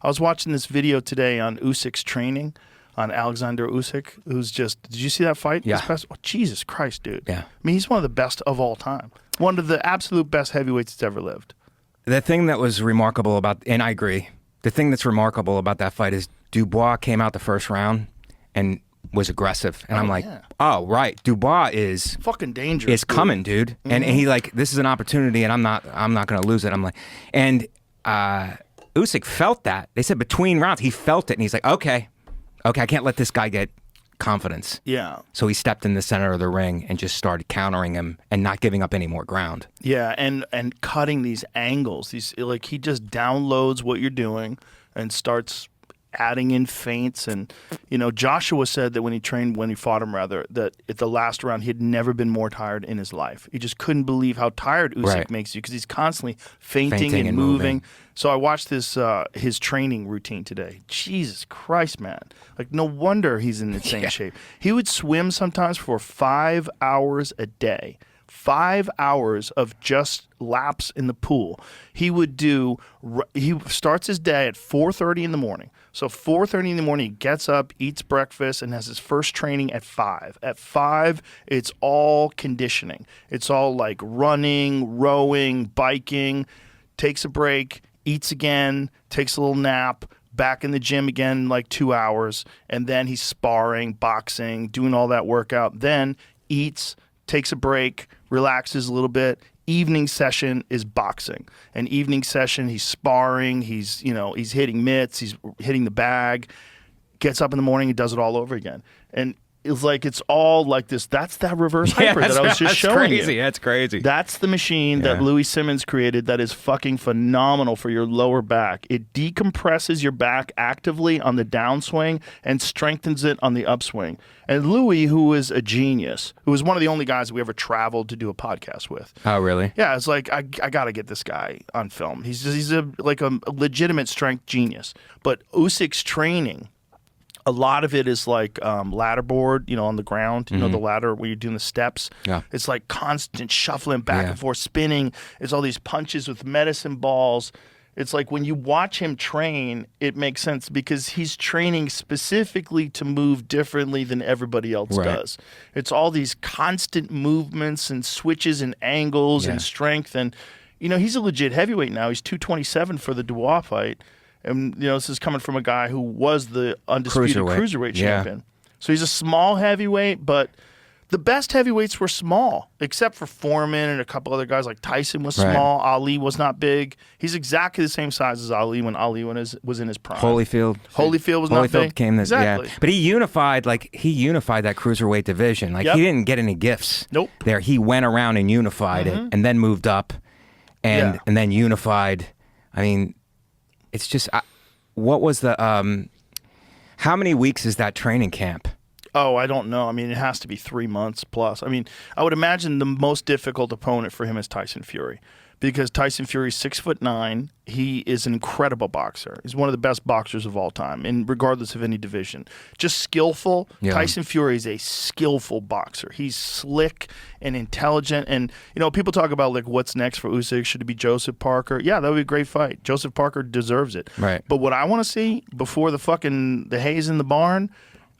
I was watching this video today on Usyk's training, on Alexander Usyk, who's just, did you see that fight? Yeah. Oh, Jesus Christ, dude. Yeah. I mean, he's one of the best of all time. One of the absolute best heavyweights that's ever lived. The thing that was remarkable about, and I agree, the thing that's remarkable about that fight is Dubois came out the first round and was aggressive. And I'm like, oh, right. Dubois is fucking dangerous. Is coming, dude. Mm-hmm. And he like, this is an opportunity and I'm not going to lose it. I'm like, and Usyk felt that. They said between rounds, he felt it. And he's like, okay, I can't let this guy get confidence. Yeah. So he stepped in the center of the ring and just started countering him and not giving up any more ground. Yeah, and cutting these angles. These, like, he just downloads what you're doing and starts adding in feints. And, you know, Joshua said that when he fought him, that at the last round he had never been more tired in his life. He just couldn't believe how tired Usyk makes you because he's constantly feinting and moving. So I watched this his training routine today. Jesus Christ, man. Like, no wonder he's in insane shape. He would swim sometimes for 5 hours a day. 5 hours of just laps in the pool. He starts his day at 4:30 in the morning. So 4:30 in the morning, he gets up, eats breakfast, and has his first training at 5. At 5, it's all conditioning. It's all like running, rowing, biking, takes a break, eats again, takes a little nap, back in the gym again like 2 hours, and then he's sparring, boxing, doing all that workout, then eats, takes a break, relaxes a little bit. Evening session is boxing. And evening session, he's sparring, he's hitting mitts, he's hitting the bag, gets up in the morning, he does it all over again. And it's all like this. That's that reverse hyper that I was just showing you. That's crazy. That's the machine that Louis Simmons created that is fucking phenomenal for your lower back. It decompresses your back actively on the downswing and strengthens it on the upswing. And Louis, who is a genius, who was one of the only guys we ever traveled to do a podcast with. Oh, really? Yeah, it's like, I got to get this guy on film. He's a legitimate strength genius. But Usyk's training, a lot of it is like ladder board, on the ground, you know, the ladder where you're doing the steps. Yeah. It's like constant shuffling back and forth, spinning. It's all these punches with medicine balls. It's like when you watch him train, it makes sense because he's training specifically to move differently than everybody else does. It's all these constant movements and switches and angles and strength. And, he's a legit heavyweight now. He's 227 for the Dubois fight. And, this is coming from a guy who was the undisputed cruiserweight champion. So he's a small heavyweight, but the best heavyweights were small, except for Foreman and a couple other guys. Like Tyson was small. Ali was not big. He's exactly the same size as Ali when Ali was in his prime. Holyfield was not big. Came this, exactly. But he unified that cruiserweight division. Like he didn't get any gifts. Nope. There, he went around and unified it, and then moved up, and then unified. I mean, it's just, what was the, how many weeks is that training camp? Oh, I don't know. I mean, it has to be 3 months plus. I mean, I would imagine the most difficult opponent for him is Tyson Fury because Tyson Fury's 6'9". He is an incredible boxer. He's one of the best boxers of all time, and regardless of any division. Just skillful. Yeah. Tyson Fury is a skillful boxer. He's slick and intelligent. And, people talk about, like, what's next for Usyk. Should it be Joseph Parker? Yeah, that would be a great fight. Joseph Parker deserves it. Right. But what I want to see before the hay's in the barn,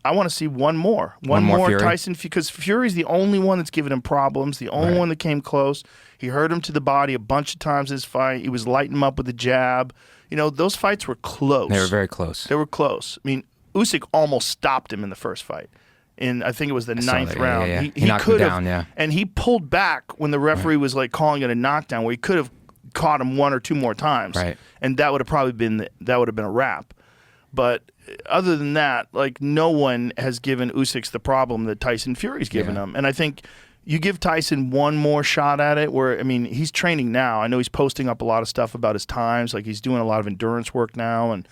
I want to see one more Fury. Tyson, because Fury's the only one that's given him problems, the only one that came close. He hurt him to the body a bunch of times in his fight. He was lighting him up with a jab. Those fights were close. They were very close. They were close. I mean, Usyk almost stopped him in the first fight. I think it was the 9th round. Yeah. He knocked him down, and he pulled back when the referee was like calling it a knockdown, where he could have caught him 1 or 2 more times, and that would have probably been a wrap. But other than that, like, no one has given Usyk the problem that Tyson Fury's given him. And I think you give Tyson one more shot at it where, I mean, he's training now. I know he's posting up a lot of stuff about his times. Like, he's doing a lot of endurance work now. And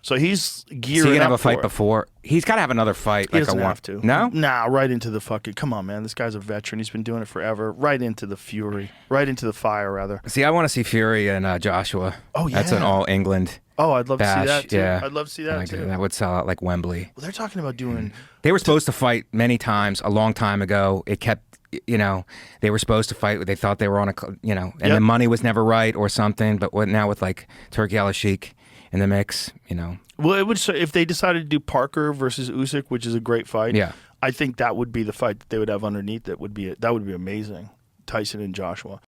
so he's gearing up. So he can have a fight before? He's got to have another fight. He doesn't have to. No? Nah, right into the fucking, come on, man. This guy's a veteran. He's been doing it forever. Right into the Fury. Right into the fire, rather. See, I want to see Fury and Joshua. Oh, yeah. That's an all-England Oh, I'd love bash. to see that, too. Yeah. I'd love to see that, too. That would sell out like Wembley. Well, they're talking about doing... They were supposed to fight many times a long time ago. It kept, they were supposed to fight. They thought they were on and the money was never right or something. But now with like Turki Al-Sheikh in the mix, you know. Well, it would if they decided to do Parker versus Usyk, which is a great fight. Yeah. I think that would be the fight that they would have underneath. That would be amazing. Tyson and Joshua.